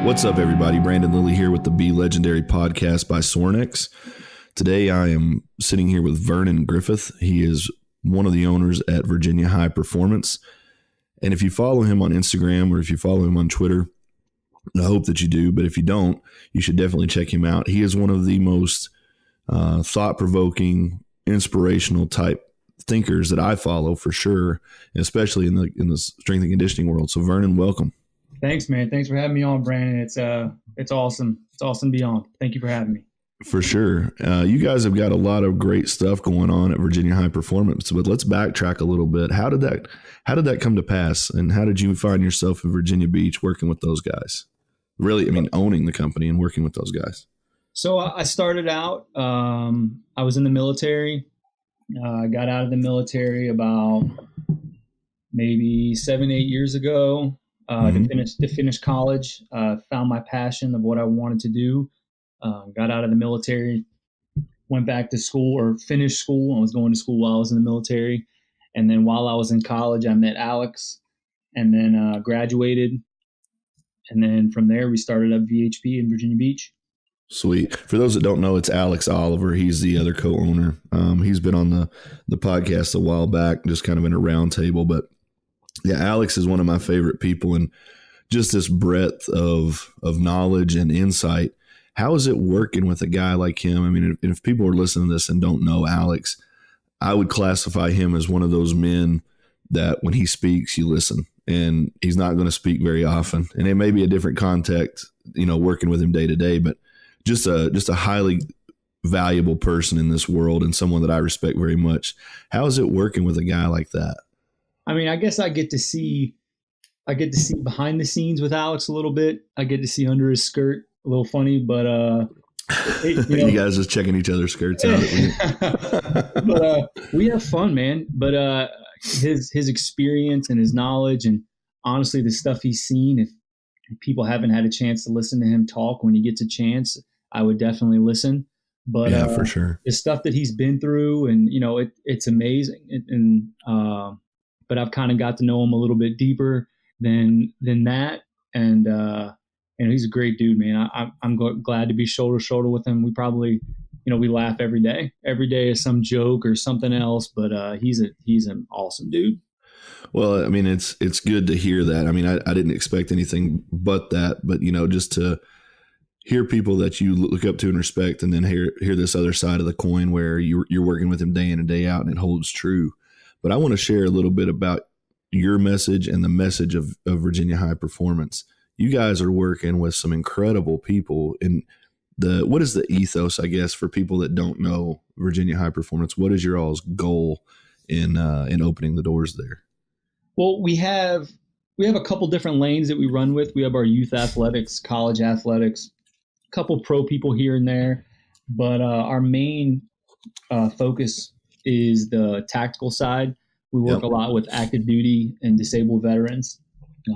What's up, everybody? Brandon Lilly here with the Be Legendary podcast by Sorinex. Today, I am sitting here with Vernon Griffith. He is one of the owners at Virginia High Performance. And if you follow him on Instagram or if you follow him on Twitter, I hope that you do, but if you don't, you should definitely check him out. He is one of the most thought-provoking, inspirational type thinkers that I follow for sure, especially in the strength and conditioning world. So Vernon, welcome. Thanks, man. Thanks for having me on, Brandon. It's awesome. It's awesome to be on. Thank you for having me. For sure. You guys have got a lot of great stuff going on at Virginia High Performance, but let's backtrack a little bit. How did that come to pass, and how did you find yourself in Virginia Beach working with those guys? Really, owning the company and working with those guys. So I started out, I was in the military. I got out of the military about maybe 7-8 years ago to finish college. Found my passion of what I wanted to do. Got out of the military, went back to school or finished school. I was going to school while I was in the military. And then while I was in college, I met Alex and then graduated. And then from there, we started up VHP in Virginia Beach. Sweet. For those that don't know, it's Alex Oliver. He's the other co-owner. He's been on the podcast a while back, just kind of in a round table. But yeah, Alex is one of my favorite people, and just this breadth of knowledge and insight. How is it working with a guy like him? I mean, if people are listening to this and don't know Alex, I would classify him as one of those men that when he speaks, you listen. And he's not going to speak very often. And it may be a different context, working with him day to day, but just a highly valuable person in this world and someone that I respect very much. How is it working with a guy like that? I mean, I guess I get to see behind the scenes with Alex a little bit. I get to see under his skirt, a little funny, but you guys just checking each other's skirts out. But we have fun, man. But his experience and his knowledge, and honestly, the stuff he's seen, if people haven't had a chance to listen to him talk, when he gets a chance, I would definitely listen. But yeah, for sure, the stuff that he's been through, and it's amazing. But I've kind of got to know him a little bit deeper than that, and he's a great dude, man. I'm glad to be shoulder to shoulder with him. We probably, we laugh every day. Every day is some joke or something else, but he's an awesome dude. Well, I mean, it's good to hear that. I mean, I didn't expect anything but that, but just to hear people that you look up to and respect, and then hear this other side of the coin where you're working with him day in and day out, and it holds true. But I want to share a little bit about your message and the message of Virginia High Performance. You guys are working with some incredible people. And what is the ethos, I guess, for people that don't know Virginia High Performance? What is your all's goal in opening the doors there? Well, we have a couple different lanes that we run with. We have our youth athletics, college athletics, a couple pro people here and there, but our main focus is the tactical side. We work a lot with active duty and disabled veterans.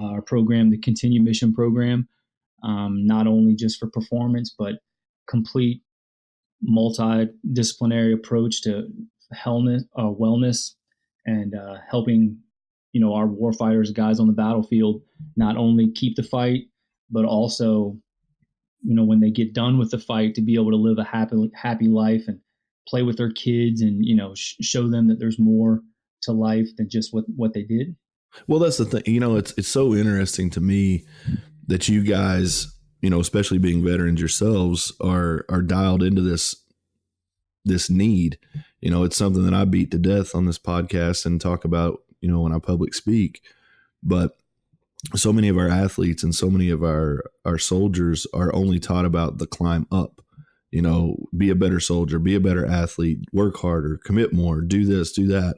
Our program, the Continue Mission program, not only just for performance, but complete multidisciplinary approach to wellness and helping our warfighters, guys on the battlefield, not only keep the fight, but also when they get done with the fight, to be able to live a happy life and play with their kids and show them that there's more to life than just what they did. Well, that's the thing. It's so interesting to me that you guys, especially being veterans yourselves, are dialed into this need. It's something that I beat to death on this podcast and talk about, when I public speak. But so many of our athletes and so many of our soldiers are only taught about the climb up. Be a better soldier, be a better athlete, work harder, commit more, do this, do that.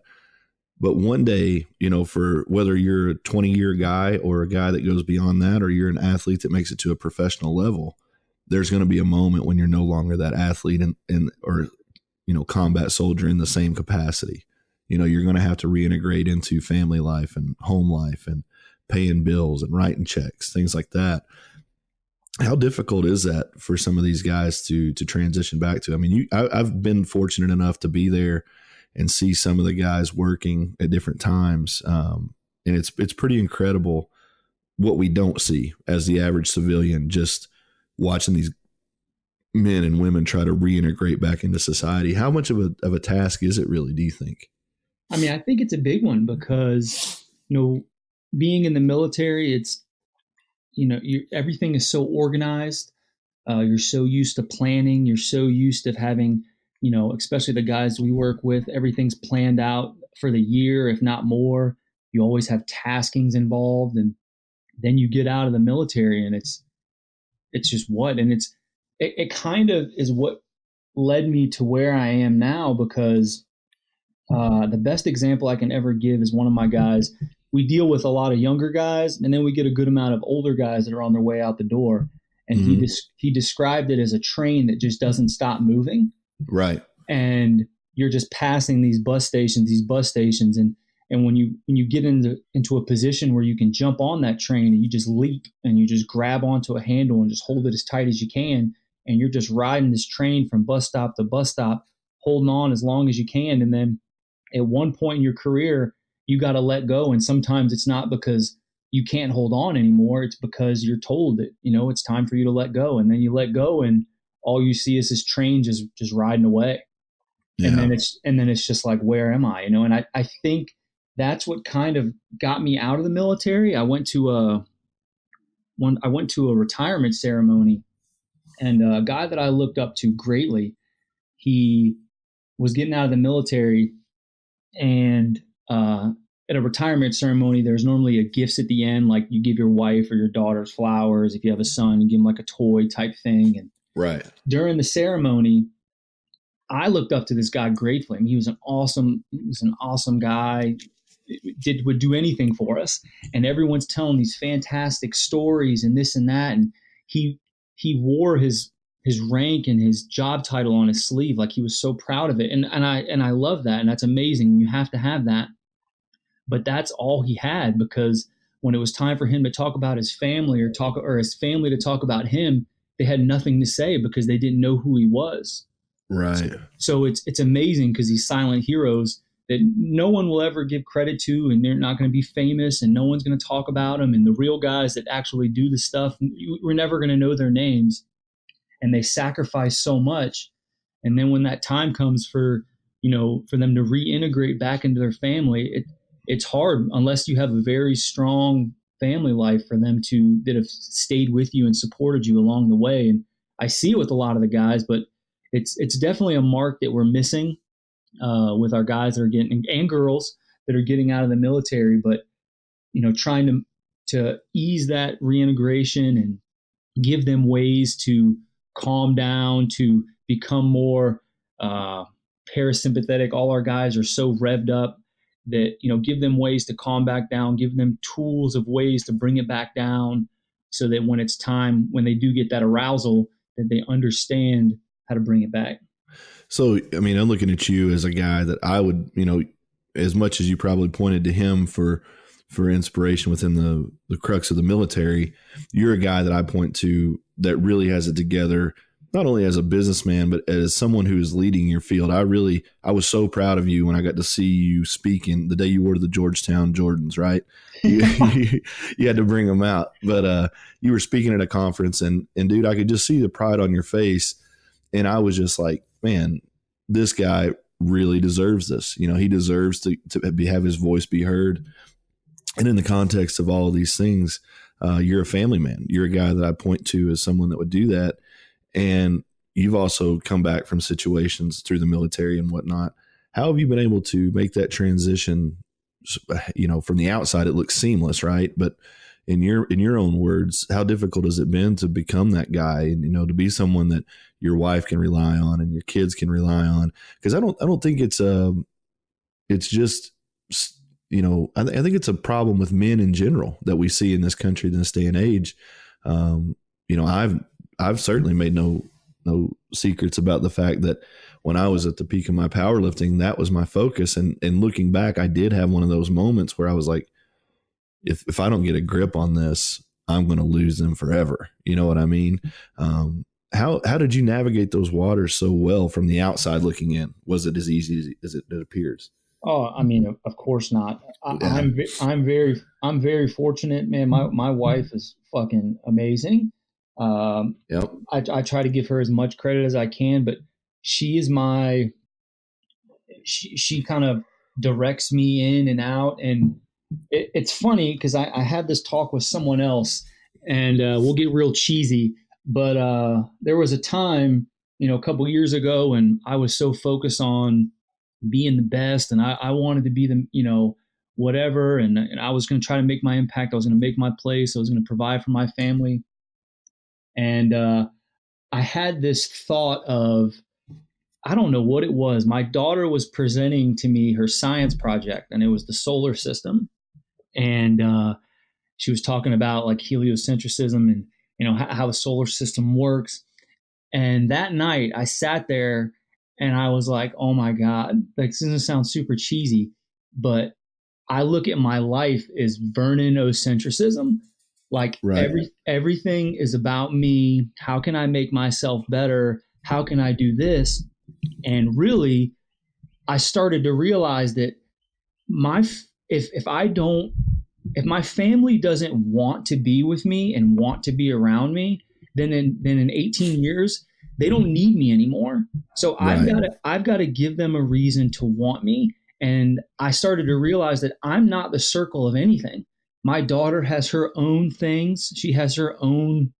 But one day, for whether you're a 20-year guy or a guy that goes beyond that, or you're an athlete that makes it to a professional level, there's going to be a moment when you're no longer that athlete or combat soldier in the same capacity. You're going to have to reintegrate into family life and home life and paying bills and writing checks, things like that. How difficult is that for some of these guys to transition back to? I mean, I've been fortunate enough to be there and see some of the guys working at different times. And it's pretty incredible what we don't see as the average civilian, just watching these men and women try to reintegrate back into society. How much of a task is it really, do you think? I mean, I think it's a big one because, being in the military, it's, everything is so organized. You're so used to planning. You're so used to having, especially the guys we work with, everything's planned out for the year, if not more. You always have taskings involved. And then you get out of the military and it's just it kind of is what led me to where I am now, because the best example I can ever give is one of my guys. We deal with a lot of younger guys, and then we get a good amount of older guys that are on their way out the door. And he described it as a train that just doesn't stop moving. Right. And you're just passing these bus stations, and when you get into a position where you can jump on that train and you just leap and you just grab onto a handle and just hold it as tight as you can, and you're just riding this train from bus stop to bus stop, holding on as long as you can. And then at one point in your career, you got to let go. And sometimes it's not because you can't hold on anymore. It's because you're told that, it's time for you to let go. And then you let go and all you see is this train just riding away. Yeah. And then it's just like, where am I? And I think that's what kind of got me out of the military. I went to a retirement ceremony, and a guy that I looked up to greatly, he was getting out of the military, and at a retirement ceremony, there's normally a gifts at the end, like you give your wife or your daughters flowers. If you have a son, you give him like a toy type thing. And right during the ceremony, I looked up to this guy gratefully. I mean, he was an awesome guy. Would do anything for us. And everyone's telling these fantastic stories and this and that. And he wore his rank and his job title on his sleeve, like he was so proud of it. And I love that. And that's amazing. You have to have that. But that's all he had, because when it was time for him to talk about his family or his family to talk about him, they had nothing to say because they didn't know who he was. Right. So it's amazing, because these silent heroes that no one will ever give credit to, and they're not going to be famous, and no one's going to talk about them. And the real guys that actually do the stuff, we're never going to know their names, and they sacrifice so much. And then when that time comes for them to reintegrate back into their family, it's hard unless you have a very strong family life for them that have stayed with you and supported you along the way. And I see it with a lot of the guys, but it's definitely a mark that we're missing with our guys that are getting, and girls that are getting out of the military. But trying to ease that reintegration and give them ways to calm down, to become more parasympathetic. All our guys are so revved up that, give them ways to calm back down, give them tools of ways to bring it back down, so that when it's time, when they do get that arousal, that they understand how to bring it back. So, I mean, I'm looking at you as a guy that I would, as much as you probably pointed to him for inspiration within the crux of the military, you're a guy that I point to that really has it together, not only as a businessman, but as someone who is leading your field. I was so proud of you when I got to see you speaking the day you wore the Georgetown Jordans, right? You had to bring them out, but you were speaking at a conference, and dude, I could just see the pride on your face. And I was just like, man, this guy really deserves this. He deserves to have his voice be heard. And in the context of all of these things, you're a family man. You're a guy that I point to as someone that would do that. And you've also come back from situations through the military and whatnot. How have you been able to make that transition? From the outside, it looks seamless, right? But in your own words, how difficult has it been to become that guy and, to be someone that your wife can rely on and your kids can rely on? Because I don't think it's just, I think it's a problem with men in general that we see in this country in this day and age. I've certainly made no secrets about the fact that when I was at the peak of my powerlifting, that was my focus. And looking back, I did have one of those moments where I was like, if I don't get a grip on this, I'm going to lose them forever. You know what I mean? How did you navigate those waters so well from the outside looking in? Was it as easy as it appears? Oh, I mean, of course not. Yeah. I'm very fortunate, man. My wife is fucking amazing. Um, Yep. I try to give her as much credit as I can, but she is my she kind of directs me in and out, and it's funny because I had this talk with someone else, and we'll get real cheesy, but there was a time, a couple years ago, when I was so focused on being the best, and I wanted to be the whatever, and I was going to try to make my impact. I was going to make my place. I was going to provide for my family, and I had this thought of, I don't know what it was. My daughter was presenting to me her science project, and it was the solar system. And she was talking about like heliocentrism and how the solar system works. And that night, I sat there and I was like, "Oh my god!" Like, this doesn't sound super cheesy, but I look at my life as Vernon ocentrism. Like Right. everything is about me. How can I make myself better? How can I do this? And really, I started to realize that my if I don't if my family doesn't want to be with me and want to be around me, then in 18 years they don't need me anymore. So Right. I've got to give them a reason to want me. And I started to realize that I'm not the circle of anything. My daughter has her own things. She has her own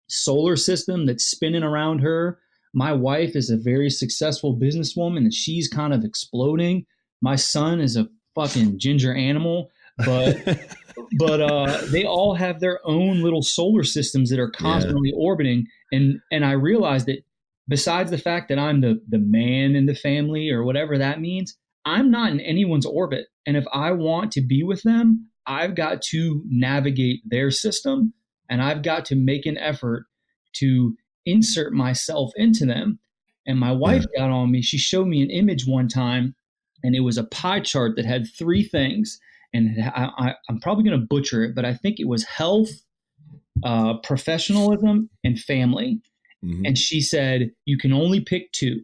solar system that's spinning around her. My wife is a very successful businesswoman and she's kind of exploding. My son is a fucking ginger animal, but they all have their own little solar systems that are Yeah. constantly orbiting. And I realized that besides the fact that I'm the man in the family or whatever that means, I'm not in anyone's orbit. And if I want to be with them, I've got to navigate their system, and I've got to make an effort to insert myself into them. And my Yeah. wife got on me. She showed me an image one time, and it was a pie chart that had three things. And I'm probably going to butcher it, but I think it was health, professionalism, and family. Hmm. And she said, "You can only pick two."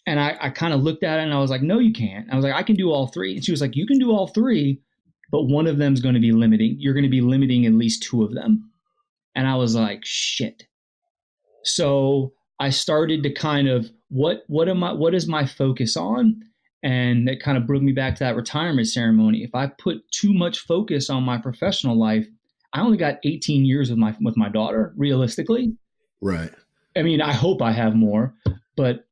And I kind of looked at it and I was like, "No, you can't." I was like, "I can do all three." And she was like, "You can do all three, but one of them is going to be limiting. You're going to be limiting at least two of them." And I was like, "Shit." So I started to kind of, what is my focus on? And it kind of brought me back to that retirement ceremony. If I put too much focus on my professional life, I only got 18 years with my daughter, realistically. Right. I mean, I hope I have more, but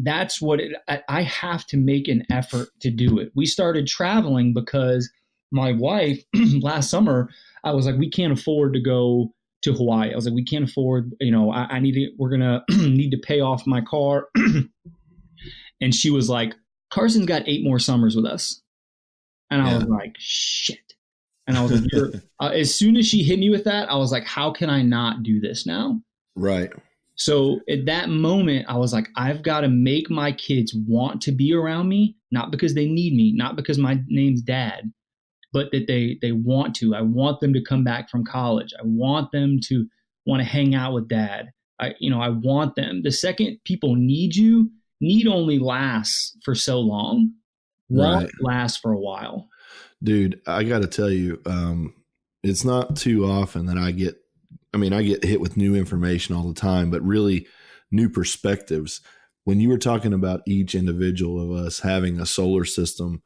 that's what I have to make an effort to do it. We started traveling because my wife last summer, I was like, we can't afford to go to Hawaii. I was like, we can't afford, I need to, we're going to need to pay off my car. And she was like, "Carson's got 8 more summers with us." And I was Yeah. like, "Shit." And I was like, as soon as she hit me with that, I was like, how can I not do this now? Right. So at that moment, I was like, I've got to make my kids want to be around me, not because they need me, not because my name's Dad, but that they want to. I want them to come back from college. I want them to want to hang out with Dad. I want them. The second people need you, need only lasts for so long. Want Right. lasts for a while. Dude, I got to tell you, it's not too often that I get hit with new information all the time, but really new perspectives. When you were talking about each individual of us having a solar system,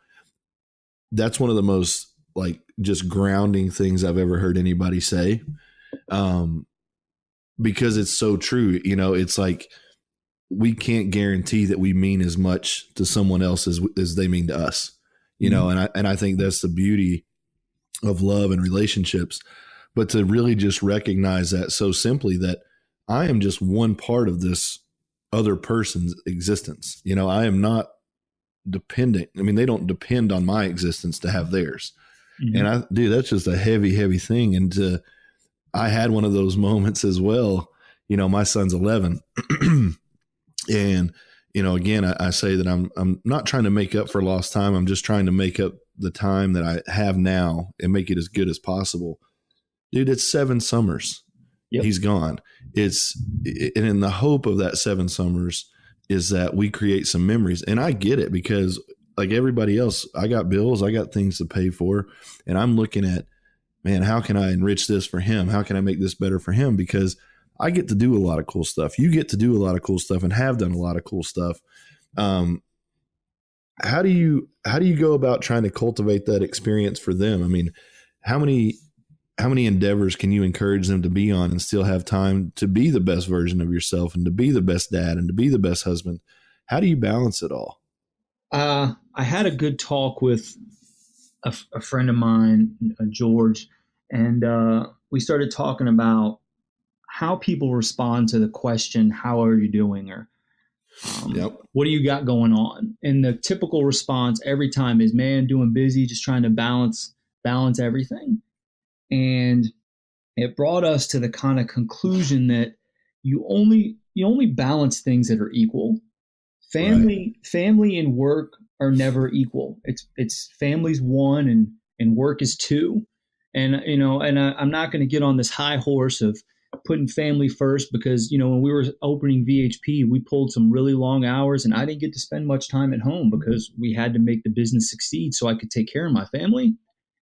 that's one of the most like just grounding things I've ever heard anybody say. Um, because it's so true. It's like we can't guarantee that we mean as much to someone else as they mean to us. Mm-hmm. And I think that's the beauty of love and relationships, but to really just recognize that so simply that I am just one part of this other person's existence. I am not dependent. I mean, they don't depend on my existence to have theirs. And Mm-hmm. that's just a heavy, heavy thing. And I had one of those moments as well. My son's 11 and, again, I say that I'm not trying to make up for lost time. I'm just trying to make up the time that I have now and make it as good as possible. Dude, it's 7 summers. Yep. He's gone. And in the hope of that 7 summers is that we create some memories. And I get it because like everybody else, I got bills, I got things to pay for, and I'm looking at, man, how can I enrich this for him? How can I make this better for him? Because I get to do a lot of cool stuff. You get to do a lot of cool stuff and have done a lot of cool stuff. Um, how do you go about trying to cultivate that experience for them? I mean, how many endeavors can you encourage them to be on and still have time to be the best version of yourself and to be the best dad and to be the best husband? How do you balance it all? I had a good talk with a friend of mine, George, and we started talking about how people respond to the question, "How are you doing?" or Yep. "What do you got going on?" And the typical response every time is, "Man, doing busy, just trying to balance everything." And it brought us to the kind of conclusion that you only balance things that are equal. Right. Family and work are never equal. It's family's one and work is two. And I'm not going to get on this high horse of putting family first because when we were opening VHP, we pulled some really long hours and I didn't get to spend much time at home because we had to make the business succeed so I could take care of my family.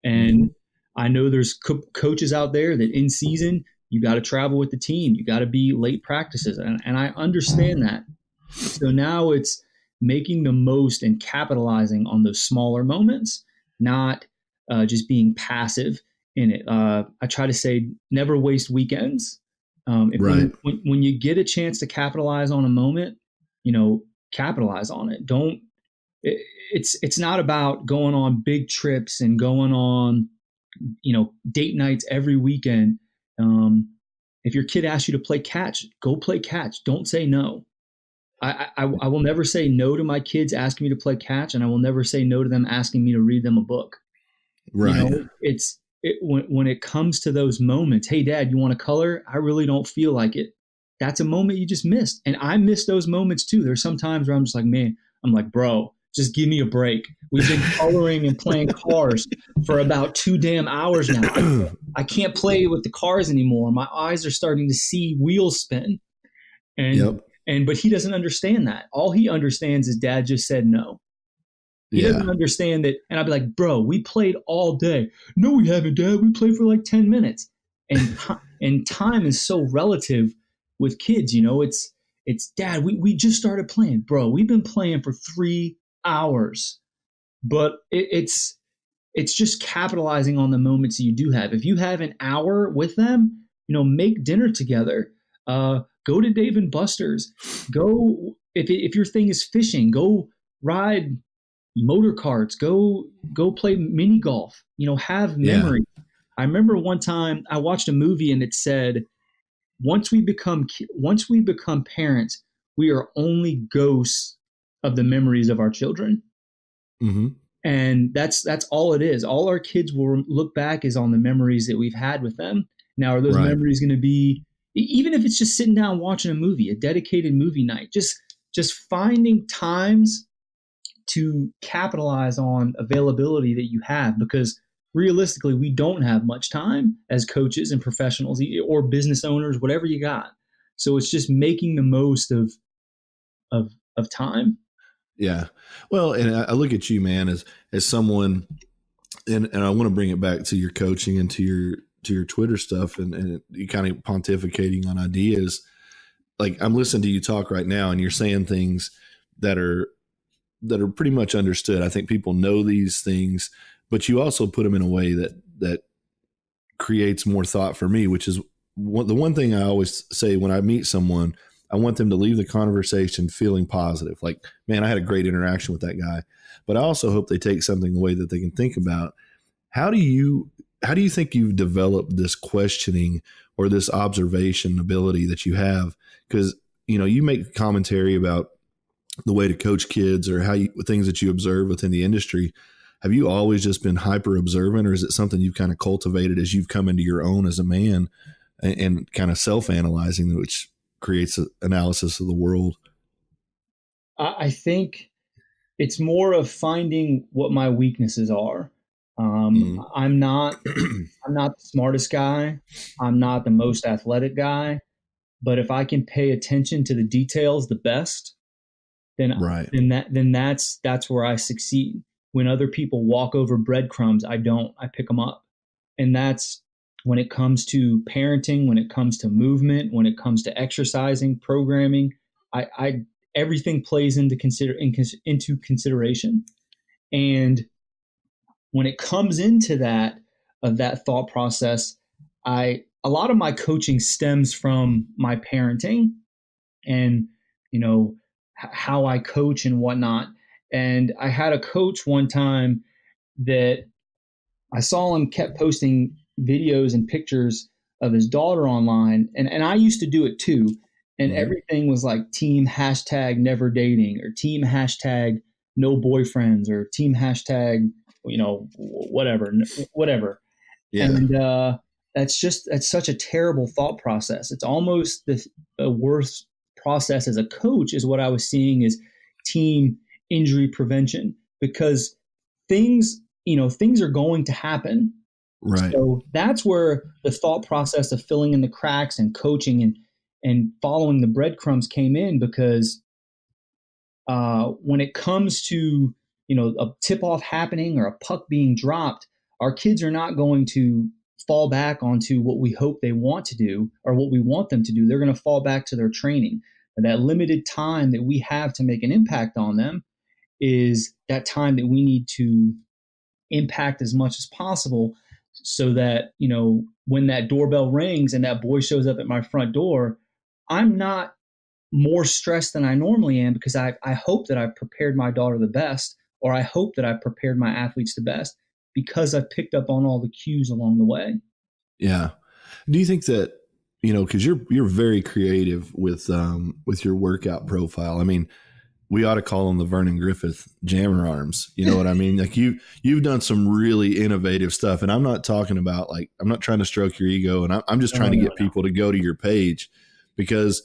Mm-hmm. And I know there's coaches out there that in season you got to travel with the team, you got to be late practices, and I understand that. So now it's making the most and capitalizing on those smaller moments, not just being passive in it. I try to say never waste weekends. If Right. when you get a chance to capitalize on a moment, capitalize on it. Don't. It's not about going on big trips and going on date nights every weekend. If your kid asks you to play catch, go play catch. Don't say no. I will never say no to my kids asking me to play catch, and I will never say no to them asking me to read them a book. Right. When it comes to those moments, hey, Dad, you want to color? I really don't feel like it. That's a moment you just missed. And I miss those moments too. There's some times where I'm just like, man, I'm like, bro, just give me a break. We've been coloring and playing cars for about 2 damn hours now. I can't play with the cars anymore. My eyes are starting to see wheels spin. And Yep. but he doesn't understand that. All he understands is Dad just said no. He Yeah. doesn't understand that. And I'd be like, bro, we played all day. No, we haven't, Dad. We played for like 10 minutes. And time is so relative with kids. It's Dad, we just started playing. Bro, we've been playing for 3 hours. But it's just capitalizing on the moments that you do have. If you have an hour with them, make dinner together. Go to Dave and Buster's. Go if your thing is fishing, go ride motor carts. Go play mini golf. Have Yeah. memory. I remember one time I watched a movie and it said, once we become parents, we are only ghosts of the memories of our children. Mm-hmm. And that's all it is. All our kids will look back is on the memories that we've had with them. Now, are those Right. memories going to be, even if it's just sitting down watching a movie, a dedicated movie night, just finding times to capitalize on availability that you have, because realistically, we don't have much time as coaches and professionals or business owners, whatever you got. So it's just making the most of time. Yeah. Well, and I look at you, man, as someone, and I want to bring it back to your coaching and to your Twitter stuff and you kind of pontificating on ideas. Like I'm listening to you talk right now, and you're saying things that are pretty much understood. I think people know these things, but you also put them in a way that creates more thought for me, which is the one thing I always say when I meet someone. I want them to leave the conversation feeling positive. Like, man, I had a great interaction with that guy. But I also hope they take something away that they can think about. How do you think you've developed this questioning or this observation ability that you have? Because you make commentary about the way to coach kids or things that you observe within the industry. Have you always just been hyper observant, or is it something you've kind of cultivated as you've come into your own as a man and kind of self analyzing, which creates an analysis of the world? I think it's more of finding what my weaknesses are. Mm. I'm not the smartest guy. I'm not the most athletic guy. But if I can pay attention to the details the best, then Right. that's where I succeed. When other people walk over breadcrumbs, I don't. I pick them up, and that's when it comes to parenting, when it comes to movement, when it comes to exercising, programming. I everything plays into consideration, and when it comes into that of that thought process, a lot of my coaching stems from my parenting and how I coach and whatnot. And I had a coach one time that I saw him kept posting videos and pictures of his daughter online, and I used to do it too. And everything was like team hashtag never dating or team hashtag no boyfriends or team hashtag whatever. Yeah. And that's such a terrible thought process. It's almost the worst process as a coach is what I was seeing is team injury prevention, because things are going to happen. Right. So that's where the thought process of filling in the cracks and coaching and following the breadcrumbs came in, because when it comes to a tip off happening or a puck being dropped, our kids are not going to fall back onto what we hope they want to do or what we want them to do. They're going to fall back to their training. And that limited time that we have to make an impact on them is that time that we need to impact as much as possible, so that when that doorbell rings and that boy shows up at my front door, I'm not more stressed than I normally am, because I hope that I've prepared my daughter the best, or I hope that I've prepared my athletes the best, because I've picked up on all the cues along the way. Yeah. Do you think that, because you're very creative with your workout profile. I mean, we ought to call them the Vernon Griffith jammer arms. You know what I mean? Like you've done some really innovative stuff, and I'm not talking about I'm not trying to stroke your ego, and I'm just trying to get people to go to your page, because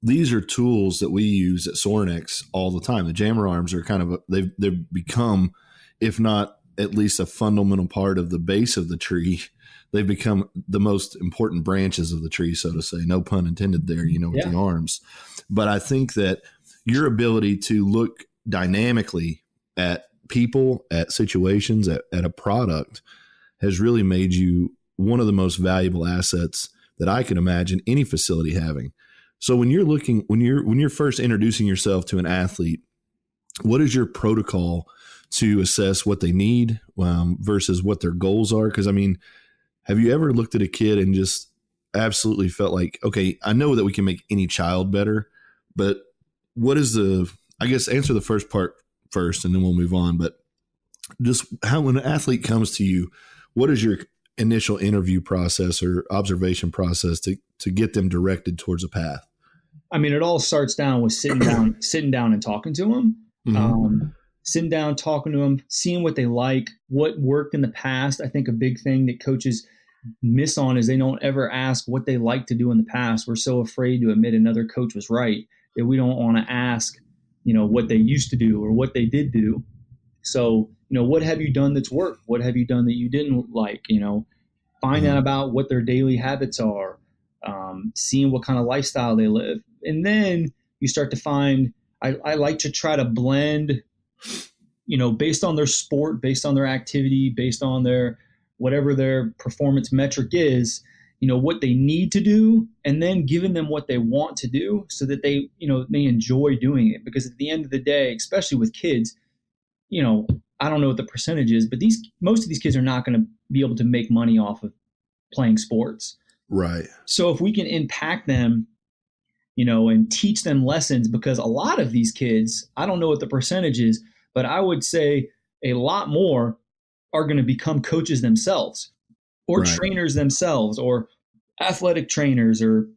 these are tools that we use at Sorinex all the time. The jammer arms are kind of they've become, if not at least a fundamental part of the base of the tree. They've become the most important branches of the tree, so to say. No pun intended there, with the arms. But I think that your ability to look dynamically at people, at situations, at a product has really made you one of the most valuable assets that I can imagine any facility having. So when you're first introducing yourself to an athlete, what is your protocol to assess what they need versus what their goals are? Because, I mean, have you ever looked at a kid and just absolutely felt like, okay, I know that we can make any child better, but what is I guess answer the first part first and then we'll move on. But just when an athlete comes to you, what is your initial interview process or observation process to get them directed towards a path? I mean, it all starts down with sitting down and talking to them. Mm-hmm. Sitting down, talking to them, seeing what they like, what worked in the past. I think a big thing that coaches miss on is they don't ever ask what they like to do in the past. We're so afraid to admit another coach was right that we don't want to ask, what they used to do or what they did do. So, what have you done that's worked? What have you done that you didn't like? Find out about what their daily habits are, seeing what kind of lifestyle they live. And then you start to find, I like to try to blend, based on their sport, based on their activity, based on their whatever their performance metric is, what they need to do, and then giving them what they want to do so that they enjoy doing it. Because at the end of the day, especially with kids, I don't know what the percentage is, but most of these kids are not going to be able to make money off of playing sports. Right. So if we can impact them, and teach them lessons, because a lot of these kids, I don't know what the percentage is, but I would say a lot more are going to become coaches themselves, or trainers themselves, or athletic trainers, or,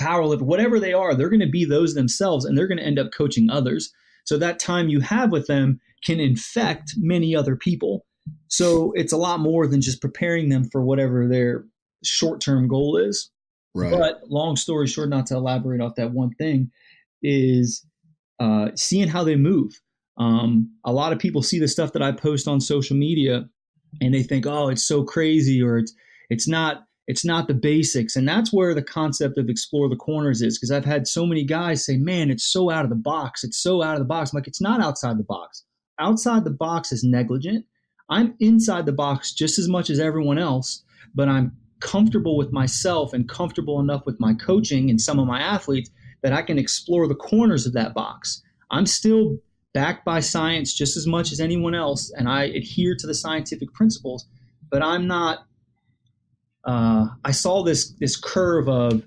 powerlifter, whatever they are. They're going to be those themselves, and they're going to end up coaching others. So that time you have with them can infect many other people. So it's a lot more than just preparing them for whatever their short-term goal is. Right. But long story short, not to elaborate off that one thing, is seeing how they move. A lot of people see the stuff that I post on social media and they think, oh, it's so crazy, or it's not It's not the basics. And that's where the concept of explore the corners is, because I've had so many guys say, man, it's so out of the box. It's so out of the box. I'm like, it's not outside the box. Outside the box is negligent. I'm inside the box just as much as everyone else, but I'm comfortable with myself and comfortable enough with my coaching and some of my athletes that I can explore the corners of that box. I'm still backed by science just as much as anyone else, and I adhere to the scientific principles, but I'm not. I saw this curve of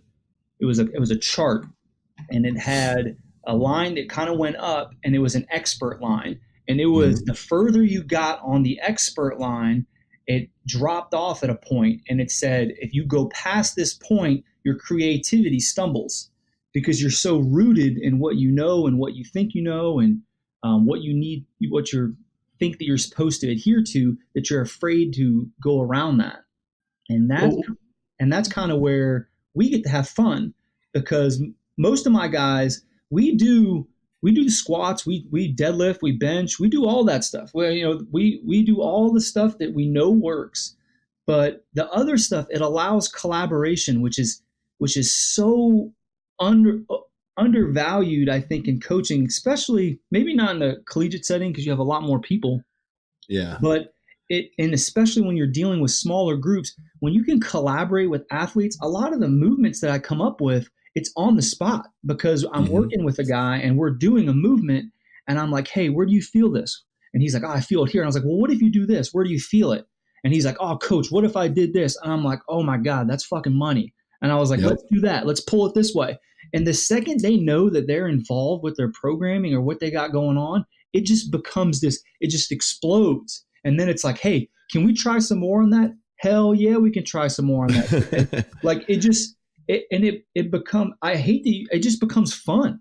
it was a chart, and it had a line that kind of went up, and it was an expert line, and it was the further you got on the expert line, it dropped off at a point, and it said if you go past this point, your creativity stumbles because you're so rooted in what you know and what you think you know and what you need, what you think that you're supposed to adhere to, that you're afraid to go around that. And that's kind of where we get to have fun, because most of my guys, we do the squats, we deadlift, we bench, we do all that stuff. Well, we do all the stuff that we know works, but the other stuff, it allows collaboration, which is so undervalued, I think, in coaching, especially maybe not in the collegiate setting because you have a lot more people. Yeah. But and especially when you're dealing with smaller groups, when you can collaborate with athletes, a lot of the movements that I come up with, it's on the spot because I'm working with a guy and we're doing a movement and I'm like, hey, where do you feel this? And he's like, oh, I feel it here. And I was like, well, what if you do this? Where do you feel it? And he's like, oh, coach, what if I did this? And I'm like, oh my God, that's fucking money. And I was like, let's do that. Let's pull it this way. And the second they know that they're involved with their programming or what they got going on, it just becomes this, it just explodes. And then it's like, hey, can we try some more on that? Hell yeah, we can try some more on that. Like it just, it just becomes fun.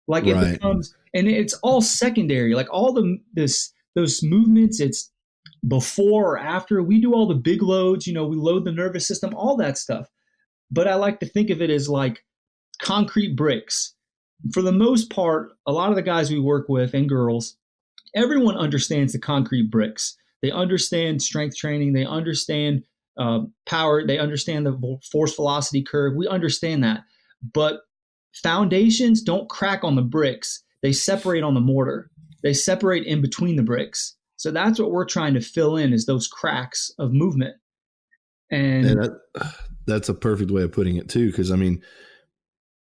Like it becomes, and it's all secondary. Like all those movements, it's before or after. We do all the big loads, we load the nervous system, all that stuff. But I like to think of it as like concrete bricks. For the most part, a lot of the guys we work with and girls, everyone understands the concrete bricks. They understand strength training. They understand power. They understand the force velocity curve. We understand that. But foundations don't crack on the bricks. They separate on the mortar. They separate in between the bricks. So that's what we're trying to fill in, is those cracks of movement. And that's a perfect way of putting it too. Because I mean,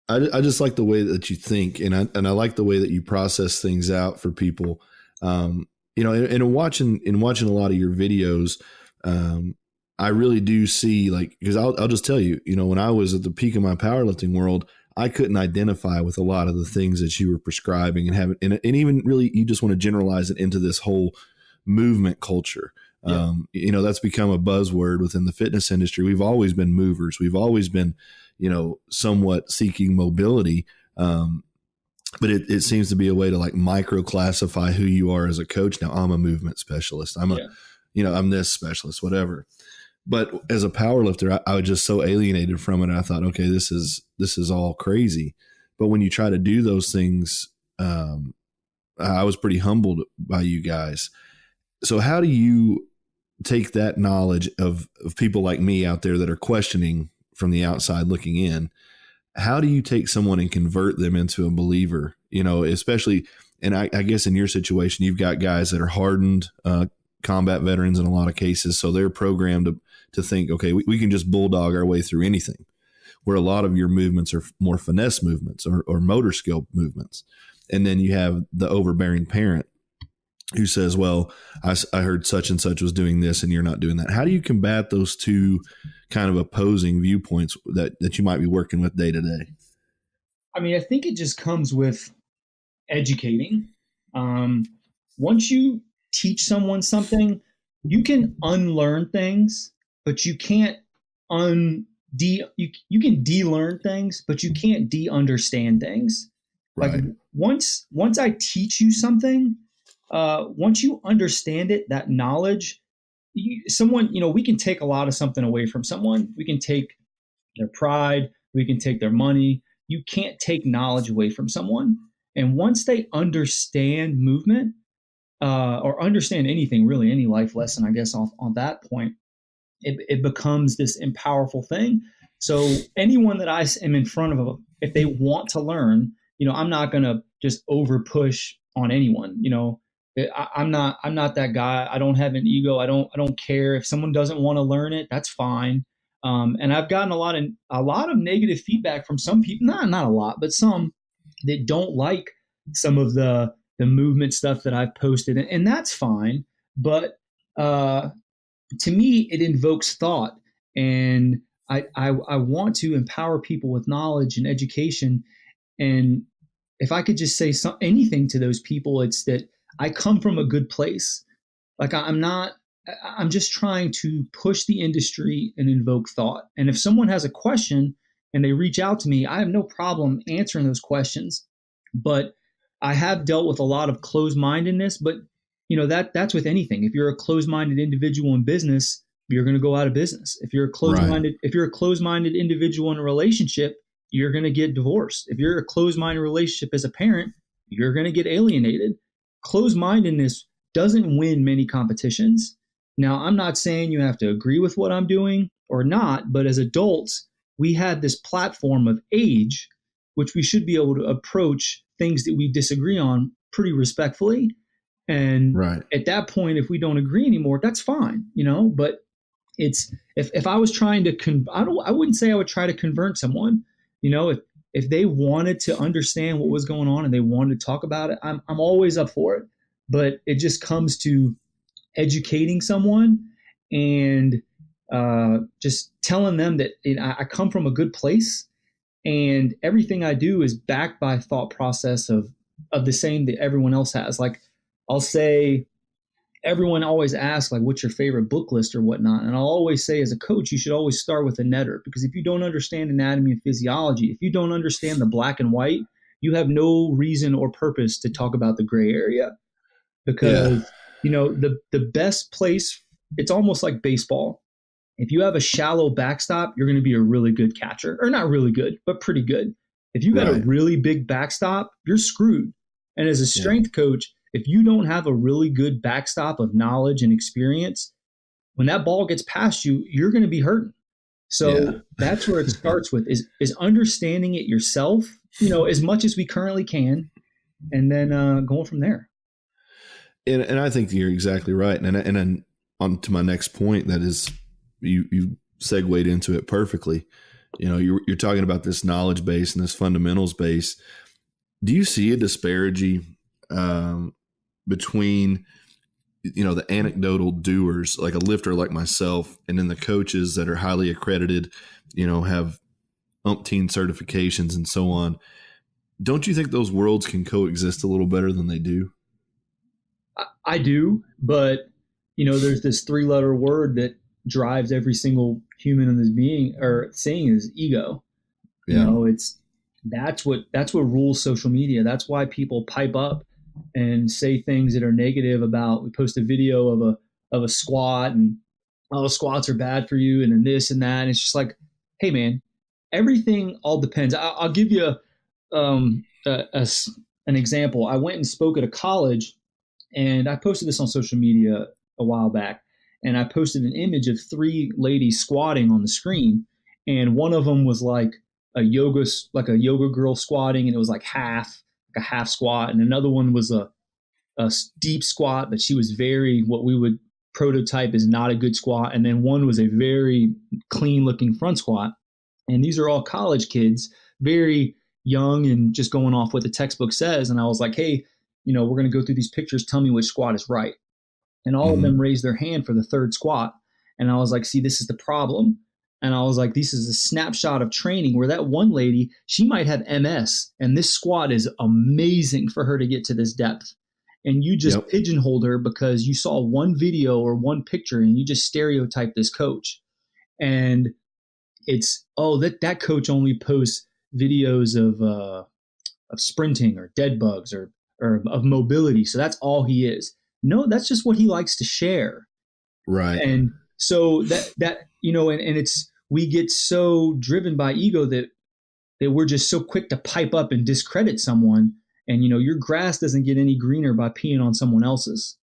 I just like the way that you think, and I like the way that you process things out for people. In watching a lot of your videos, I really do see, like, because I'll just tell you, when I was at the peak of my powerlifting world, I couldn't identify with a lot of the things that you were prescribing and even really, you just want to generalize it into this whole movement culture. Yeah. That's become a buzzword within the fitness industry. We've always been movers. We've always been, somewhat seeking mobility. But it seems to be a way to like micro classify who you are as a coach. Now I'm a movement specialist. I'm I'm this specialist, whatever. But as a power lifter, I was just so alienated from it. And I thought, okay, this is all crazy. But when you try to do those things, I was pretty humbled by you guys. So how do you take that knowledge of people like me out there that are questioning from the outside looking in? How do you take someone and convert them into a believer, especially, and I guess in your situation, you've got guys that are hardened combat veterans in a lot of cases. So they're programmed to think, okay, we can just bulldog our way through anything, where a lot of your movements are more finesse movements or motor skill movements. And then you have the overbearing parent who says, well, I heard such and such was doing this and you're not doing that. How do you combat those two kind of opposing viewpoints that you might be working with day to day? I mean, I think it just comes with educating. Once you teach someone something, you can unlearn things, but you can't you can de-learn things, but you can't de-understand things. Right. Like once I teach you something, once you understand it, that knowledge, we can take a lot of something away from someone. We can take their pride. We can take their money. You can't take knowledge away from someone. And once they understand movement, or understand anything, really, any life lesson, I guess, on that point, it becomes this powerful thing. So anyone that I am in front of, if they want to learn, I'm not going to just over push on anyone. I'm not that guy. I don't have an ego. I don't care if someone doesn't want to learn it. That's fine. And I've gotten a lot of negative feedback from some people, not a lot, but some that don't like some of the movement stuff that I've posted, and that's fine. But to me, it invokes thought, and I want to empower people with knowledge and education. And if I could just say anything to those people, it's that I come from a good place. Like I'm just trying to push the industry and invoke thought. And if someone has a question and they reach out to me, I have no problem answering those questions. But I have dealt with a lot of closed-mindedness, but that's with anything. If you're a closed-minded individual in business, you're going to go out of business. If you're a closed-minded individual in a relationship, you're going to get divorced. If you're a closed-minded relationship as a parent, you're going to get alienated. Closed-mindedness doesn't win many competitions. Now, I'm not saying you have to agree with what I'm doing or not, but as adults, we had this platform of age, which we should be able to approach things that we disagree on pretty respectfully. And at that point, if we don't agree anymore, that's fine, but it's, if I was trying to, I wouldn't say I would try to convert someone, if they wanted to understand what was going on and they wanted to talk about it, I'm always up for it. But it just comes to educating someone and just telling them that I come from a good place, and everything I do is backed by a thought process of the same that everyone else has. Like I'll say, everyone always asks, like, what's your favorite book list or whatnot? And I'll always say, as a coach, you should always start with a netter, because if you don't understand anatomy and physiology, if you don't understand the black and white, you have no reason or purpose to talk about the gray area. Because, the best place, it's almost like baseball. If you have a shallow backstop, you're going to be a really good catcher, or not really good, but pretty good. If you got a really big backstop, you're screwed. And as a strength coach, if you don't have a really good backstop of knowledge and experience, when that ball gets past you, you're going to be hurting. So that's where it starts with is understanding it yourself, as much as we currently can, and then going from there. And I think you're exactly right. And then on to my next point, that is, you segued into it perfectly. You're talking about this knowledge base and this fundamentals base. Do you see a disparity between, the anecdotal doers, like a lifter like myself, and then the coaches that are highly accredited, have umpteen certifications and so on? Don't you think those worlds can coexist a little better than they do? I do, but there's this 3-letter word that drives every single human in this being or thing is ego. That's what rules social media. That's why people pipe up and say things that are negative about. We post a video of a squat and squats are bad for you, and then this and that. And it's just like, hey man, everything all depends. I'll give you an example. I went and spoke at a college, and I posted this on social media a while back, and I posted an image of 3 ladies squatting on the screen, and one of them was like a yoga girl squatting, and it was like a half squat, and another one was a deep squat, but she was very, what we would prototype as not a good squat, and then one was a very clean looking front squat. And these are all college kids, very young and just going off what the textbook says. And I was like, hey, we're going to go through these pictures. Tell me which squat is right. And all of them raised their hand for the 3rd squat. And I was like, see, this is the problem. And I was like, this is a snapshot of training where that one lady, she might have MS, and this squat is amazing for her to get to this depth. And you just pigeonholed her because you saw one video or one picture, and you just stereotyped this coach. And it's, that coach only posts videos of sprinting or dead bugs or of mobility. So that's all he is. No, that's just what he likes to share. Right. And so that and it's, we get so driven by ego that we're just so quick to pipe up and discredit someone. And your grass doesn't get any greener by peeing on someone else's.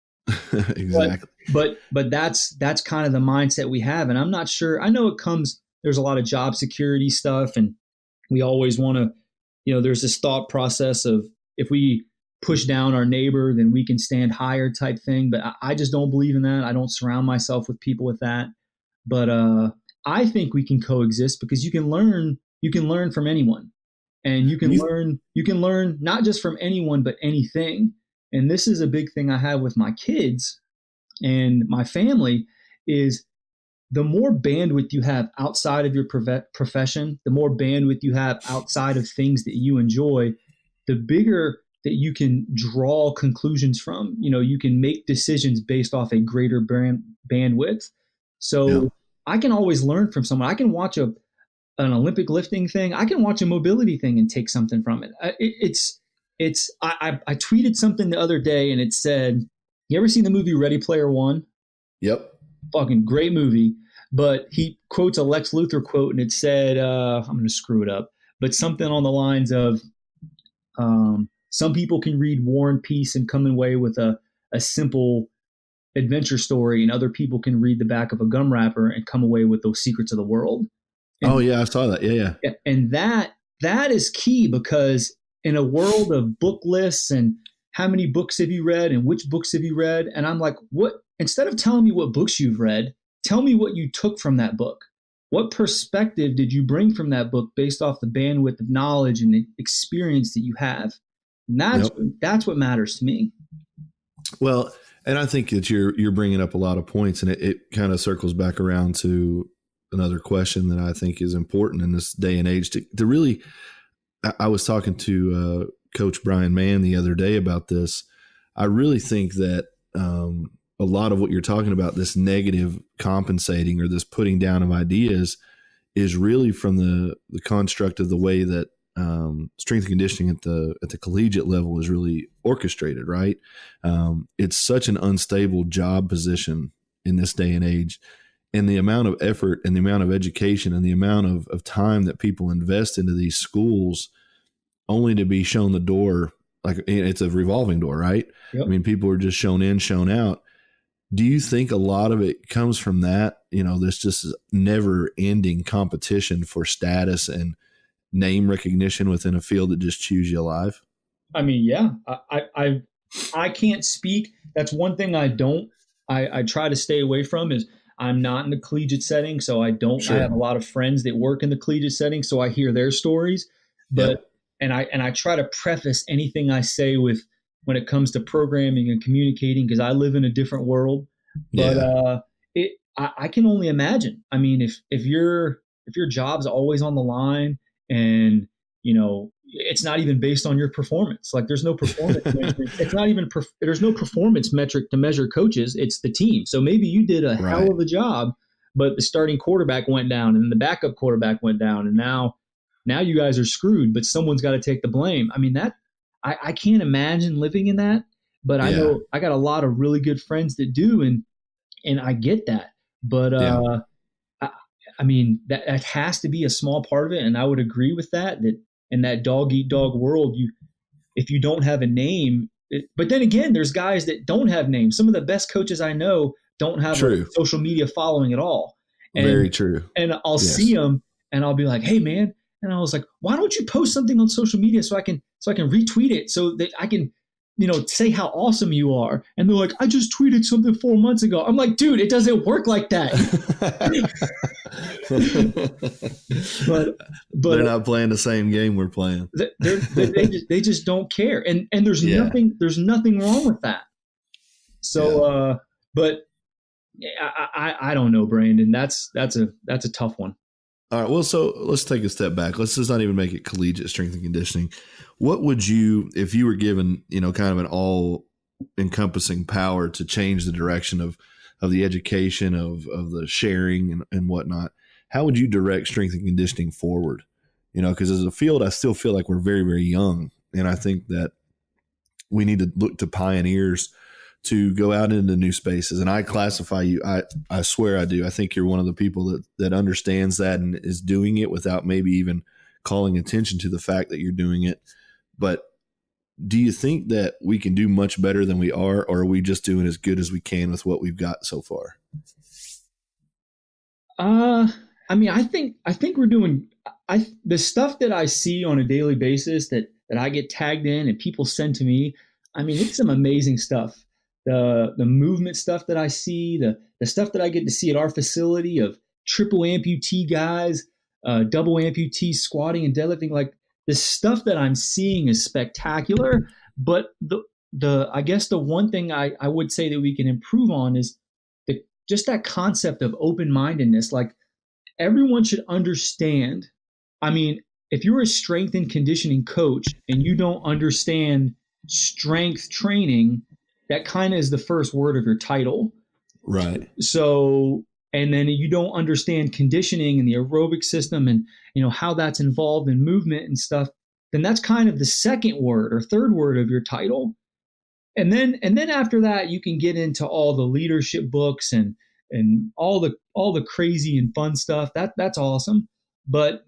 Exactly. But that's kind of the mindset we have. And I'm not sure, I know there's a lot of job security stuff, and we always want to, there's this thought process of if we push down our neighbor, then we can stand higher type thing. But I just don't believe in that. I don't surround myself with people with that. But I think we can coexist because you can learn from anyone, and you can learn not just from anyone, but anything. And this is a big thing I have with my kids and my family is the more bandwidth you have outside of your profession, the more bandwidth you have outside of things that you enjoy, the bigger that you can draw conclusions from. You can make decisions based off a greater bandwidth. So I can always learn from someone. I can watch an Olympic lifting thing. I can watch a mobility thing and take something from it. I tweeted something the other day and it said, you ever seen the movie Ready Player One? Yep. Fucking great movie. But he quotes a Lex Luthor quote and it said, I'm going to screw it up, but something on the lines of, some people can read War and Peace and come away with a simple adventure story, and other people can read the back of a gum wrapper and come away with those secrets of the world. And, I saw that. Yeah. And that is key, because in a world of book lists and how many books have you read and which books have you read? And I'm like, instead of telling me what books you've read, tell me what you took from that book. What perspective did you bring from that book based off the bandwidth of knowledge and experience that you have? And that's what matters to me. Well, and I think that you're bringing up a lot of points, and it kind of circles back around to another question that I think is important in this day and age to really, I was talking to Coach Brian Mann the other day about this. I really think that a lot of what you're talking about, this negative compensating or this putting down of ideas, is really from the construct of the way that strength and conditioning at the collegiate level is really orchestrated, right? It's such an unstable job position in this day and age, and the amount of effort and the amount of education and the amount of time that people invest into these schools only to be shown the door, like it's a revolving door, right? Yep. I mean, people are just shown in, shown out. Do you think a lot of it comes from that, this just never ending competition for status and name recognition within a field that just chews you alive? I mean, yeah, I can't speak. That's one thing I try to stay away from is I'm not in the collegiate setting. So I have a lot of friends that work in the collegiate setting. So I hear their stories, but, and I try to preface anything I say with, when it comes to programming and communicating, because I live in a different world, but I can only imagine. I mean, if your job's always on the line, and it's not even based on your performance. Like there's no performance metric. It's not even there's no performance metric to measure coaches. It's the team. So maybe you did a hell of a job, but the starting quarterback went down and the backup quarterback went down, and now you guys are screwed. But someone's got to take the blame. I mean, that I can't imagine living in that. But I know I got a lot of really good friends that do, and I get that. But I mean, that has to be a small part of it. And I would agree with that in that dog eat dog world, if you don't have a name, but then again, there's guys that don't have names. Some of the best coaches I know don't have a social media following at all. And, very true. And I'll see them and I'll be like, hey man. And I was like, why don't you post something on social media so I can retweet it so that I can, say how awesome you are. And they're like, I just tweeted something 4 months ago. I'm like, dude, it doesn't work like that. but they're not playing the same game we're playing. They just don't care. And there's nothing wrong with that. So, but I don't know, Brandon, that's a tough one. All right. Well, so let's take a step back. Let's just not even make it collegiate strength and conditioning. What would you, if you were given, kind of an all encompassing power to change the direction of the education, of the sharing and whatnot, how would you direct strength and conditioning forward? Because as a field, I still feel like we're very, very young. And I think that we need to look to pioneers to go out into new spaces. And I classify you, I swear I do. I think you're one of the people that understands that and is doing it without maybe even calling attention to the fact that you're doing it. But do you think that we can do much better than we are, or are we just doing as good as we can with what we've got so far? I mean, I think we're doing. The stuff that I see on a daily basis that I get tagged in and people send to me. I mean, it's some amazing stuff. The movement stuff that I see, the stuff that I get to see at our facility of triple amputee guys, double amputee squatting and deadlifting. Like the stuff that I'm seeing is spectacular. But the I guess the one thing I would say that we can improve on is just that concept of open mindedness. Like everyone should understand. I mean, if you're a strength and conditioning coach and you don't understand strength training, that kind of is the first word of your title. Right. So, and then you don't understand conditioning and the aerobic system and, how that's involved in movement and stuff, then that's kind of the second word or third word of your title. And then after that, you can get into all the leadership books and all the crazy and fun stuff. That's awesome. But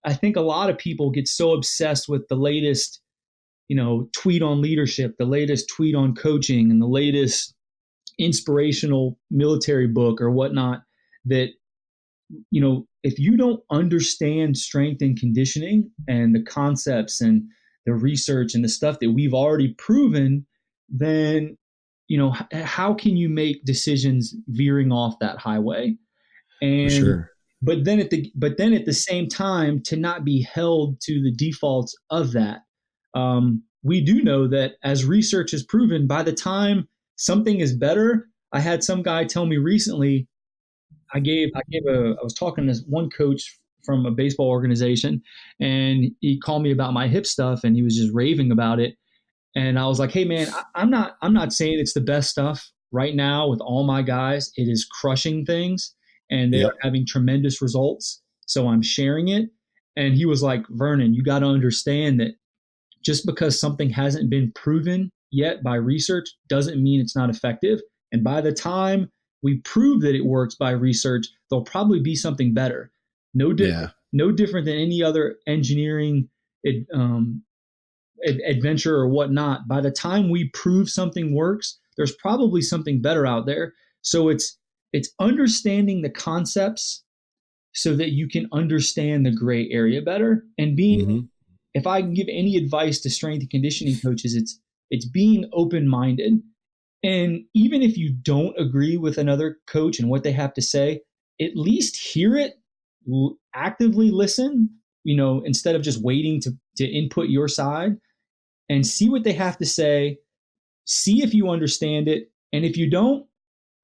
I think a lot of people get so obsessed with the latest, tweet on leadership, the latest tweet on coaching, and the latest inspirational military book or whatnot that, if you don't understand strength and conditioning and the concepts and the research and the stuff that we've already proven, then how can you make decisions veering off that highway? And For sure. but then at the same time, to not be held to the defaults of that. We do know that, as research has proven, by the time something is better, I had some guy tell me recently. I was talking to one coach from a baseball organization, and he called me about my hip stuff, and he was just raving about it. And I was like, hey man, I'm not saying it's the best stuff right now with all my guys. It is crushing things and they are having tremendous results. So I'm sharing it. And he was like, Vernon, you got to understand that just because something hasn't been proven yet by research doesn't mean it's not effective. And by the time we prove that it works by research, there'll probably be something better. No different than any other engineering adventure or whatnot. By the time we prove something works, there's probably something better out there. So it's understanding the concepts so that you can understand the gray area better. And if I can give any advice to strength and conditioning coaches, it's being open-minded. And even if you don't agree with another coach and what they have to say, at least hear it, actively listen, instead of just waiting to input your side, and see what they have to say, see if you understand it. And if you don't,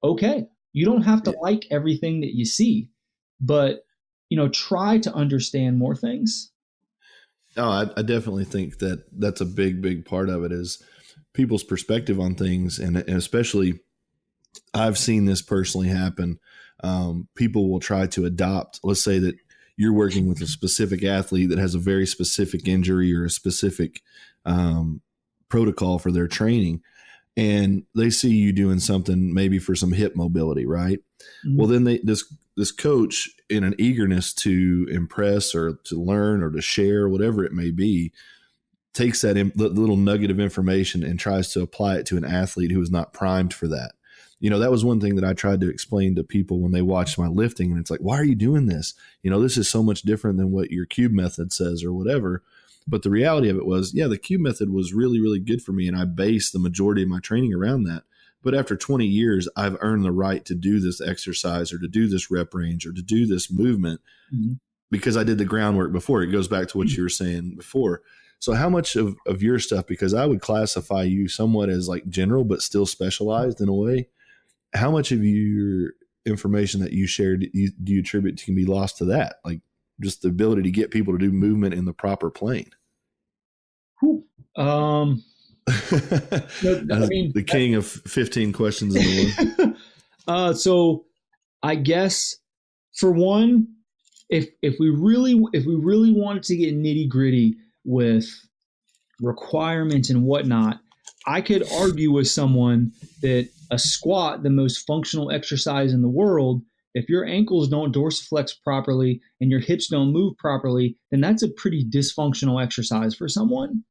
okay, you don't have to like everything that you see, but, try to understand more things. Oh, I definitely think that that's a big, big part of it is people's perspective on things. And especially I've seen this personally happen. People will try to adopt, let's say that you're working with a specific athlete that has a very specific injury or a specific protocol for their training, and they see you doing something maybe for some hip mobility, right? Mm-hmm. Well, then this coach, in an eagerness to impress or to learn or to share, whatever it may be, takes that little nugget of information and tries to apply it to an athlete who is not primed for that. That was one thing that I tried to explain to people when they watched my lifting, and it's like, why are you doing this? This is so much different than what your cube method says or whatever. But the reality of it was, the cube method was really, really good for me, and I based the majority of my training around that. But after 20 years, I've earned the right to do this exercise or to do this rep range or to do this movement because I did the groundwork before. It goes back to what you were saying before. So how much of your stuff, because I would classify you somewhat as like general but still specialized in a way, how much of your information that you shared do you attribute can be lost to that? Like just the ability to get people to do movement in the proper plane? The king of 15 questions in one. So I guess for one, if we really wanted to get nitty gritty with requirements and whatnot, I could argue with someone that a squat, the most functional exercise in the world, if your ankles don't dorsiflex properly and your hips don't move properly, then that's a pretty dysfunctional exercise for someone.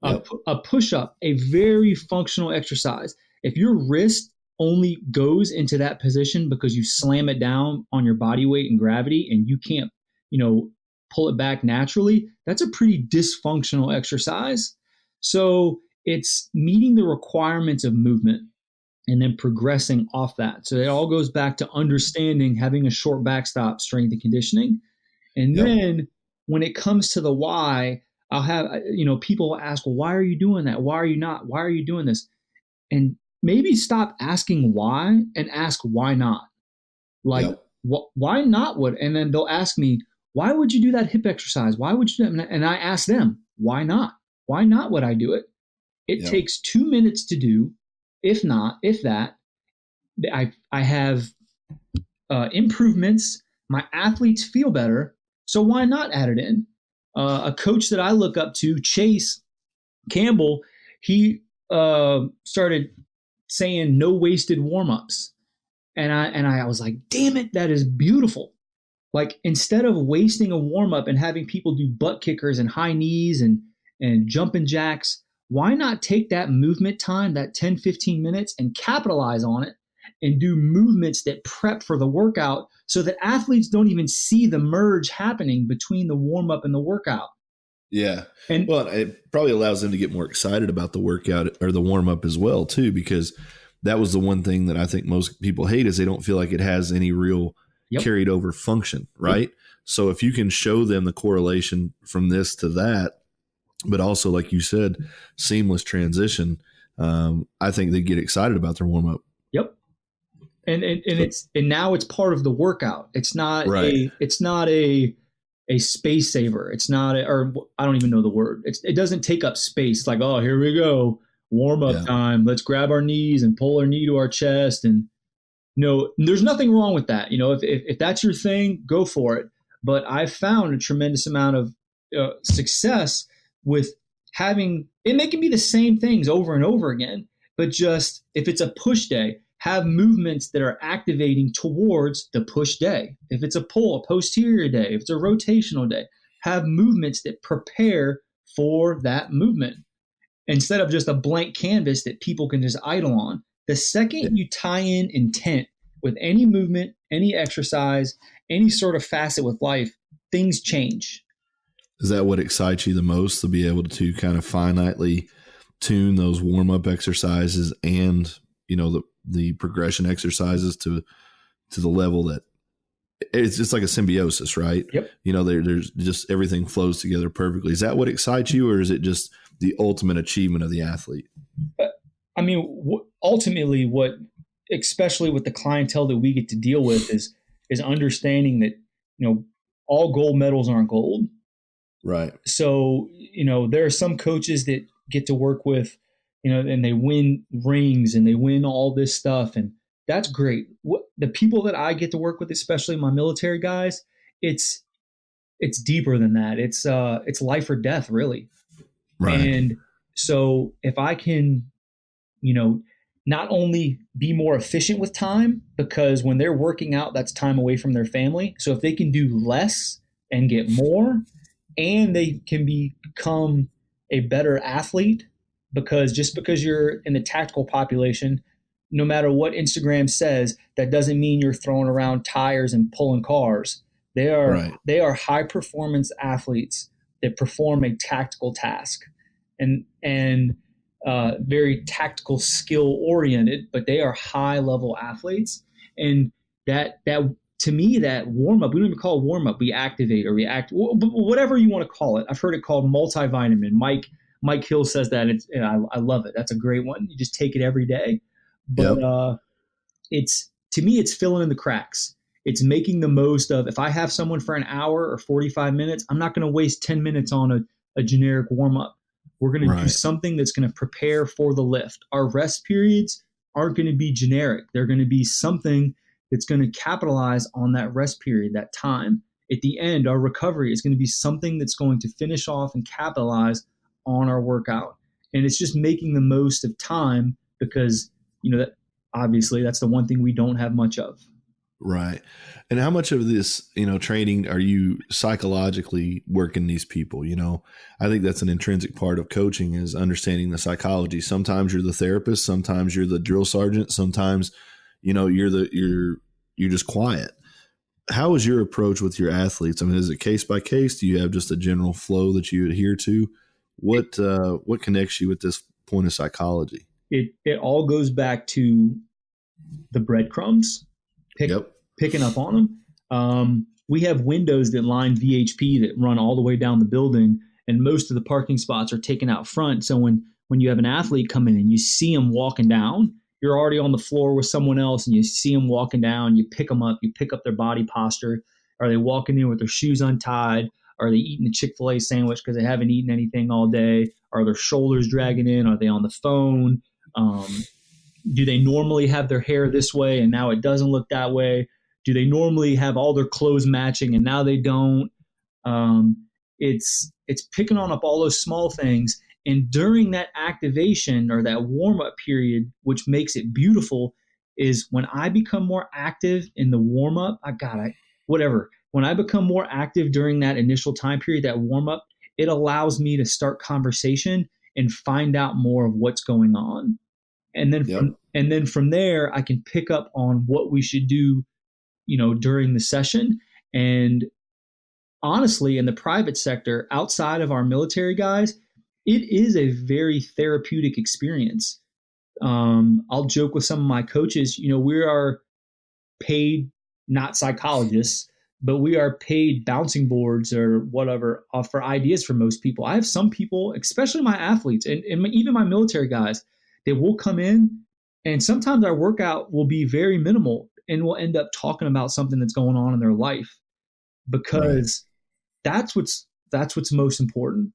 Yep. A push-up, a very functional exercise. If your wrist only goes into that position because you slam it down on your body weight and gravity and you can't, pull it back naturally, that's a pretty dysfunctional exercise. So it's meeting the requirements of movement and then progressing off that. So it all goes back to understanding, having a short backstop, strength and conditioning. And Yep. then when it comes to the why, I'll have, people ask, well, why are you doing that? Why are you not? Why are you doing this? And maybe stop asking why and ask why not. Like, Yep. why not would? And then they'll ask me, why would you do that hip exercise? Why would you do that? And I ask them, why not? Why not would I do it? It Yep. takes 2 minutes to do. If not, if that, I have improvements. My athletes feel better. So why not add it in? A coach that I look up to, Chase Campbell, he started saying no wasted warm-ups. And I was like, damn it, that is beautiful. Like, instead of wasting a warm-up and having people do butt kickers and high knees and jumping jacks, why not take that movement time, that 10, 15 minutes, and capitalize on it and do movements that prep for the workout so that athletes don't even see the merge happening between the warm-up and the workout. Yeah. And well, it probably allows them to get more excited about the workout or the warm-up as well, too, because that was the one thing that I think most people hate is they don't feel like it has any real carried over function, right? Yep. So if you can show them the correlation from this to that, but also, like you said, seamless transition, I think they get excited about their warm-up. Yep. And now it's part of the workout. It's not a space saver. It's not or I don't even know the word. It doesn't take up space. Like, oh, here we go, warm up time. Let's grab our knees and pull our knee to our chest. And there's nothing wrong with that. If that's your thing, go for it. But I've found a tremendous amount of success with having it. They can be the same things over and over again, but just if it's a push day, have movements that are activating towards the push day. If it's a pull, a posterior day, if it's a rotational day, have movements that prepare for that movement instead of just a blank canvas that people can just idle on. The second you tie in intent with any movement, any exercise, any sort of facet with life, things change. Is that what excites you the most, to be able to kind of finitely tune those warm-up exercises and, the progression exercises to the level that it's just like a symbiosis, right? Yep. There's just everything flows together perfectly. Is that what excites you, or is it just the ultimate achievement of the athlete? I mean, ultimately, especially with the clientele that we get to deal with, is understanding that all gold medals aren't gold. Right. So there are some coaches that get to work with, and they win rings and they win all this stuff, and that's great. The people that I get to work with, especially my military guys, it's deeper than that. It's life or death, really. Right. And so if I can, not only be more efficient with time, because when they're working out, that's time away from their family. So if they can do less and get more, and they can become a better athlete, because just because you're in the tactical population, no matter what Instagram says, that doesn't mean you're throwing around tires and pulling cars. They are high performance athletes that perform a tactical task and very tactical skill oriented, but they are high level athletes. And that to me, that warm up, we don't even call it warm up. We activate or react, whatever you want to call it. I've heard it called multivitamin. Mike Hill says that. I love it. That's a great one. You just take it every day. But to me, it's filling in the cracks. It's making the most of, if I have someone for an hour or 45 minutes, I'm not going to waste 10 minutes on a generic warm up. We're going to do something that's going to prepare for the lift. Our rest periods aren't going to be generic. They're going to be something that's going to capitalize on that rest period, that time. At the end, our recovery is going to be something that's going to finish off and capitalize on our workout. And it's just making the most of time, because that obviously that's the one thing we don't have much of. Right. And how much of this, training are you psychologically working these people? I think that's an intrinsic part of coaching is understanding the psychology. Sometimes you're the therapist, sometimes you're the drill sergeant, sometimes, you're just quiet. How is your approach with your athletes? I mean, is it case by case? Do you have just a general flow that you adhere to? What connects you with this point of psychology? It all goes back to the breadcrumbs, Yep. picking up on them. We have windows that line VHP that run all the way down the building, and most of the parking spots are taken out front. So when you have an athlete come in and you see them walking down, you're already on the floor with someone else, and you see them walking down, you pick them up, you pick up their body posture. Are they walking in with their shoes untied? Are they eating a Chick-fil-A sandwich because they haven't eaten anything all day? Are their shoulders dragging in? Are they on the phone? Do they normally have their hair this way and now it doesn't look that way? Do they normally have all their clothes matching and now they don't? It's picking on up all those small things. And during that activation or that warm-up period, which makes it beautiful, is when I become more active in the warm-up, whatever. When I become more active during that initial time period, that warm-up, it allows me to start conversation and find out more of what's going on. And then from there, I can pick up on what we should do, during the session. And honestly, in the private sector, outside of our military guys, it is a very therapeutic experience. I'll joke with some of my coaches, we are paid, not psychologists, but we are paid bouncing boards or whatever for ideas for most people. I have some people, especially my athletes and even my military guys, they will come in and sometimes our workout will be very minimal and we'll end up talking about something that's going on in their life because that's what's most important.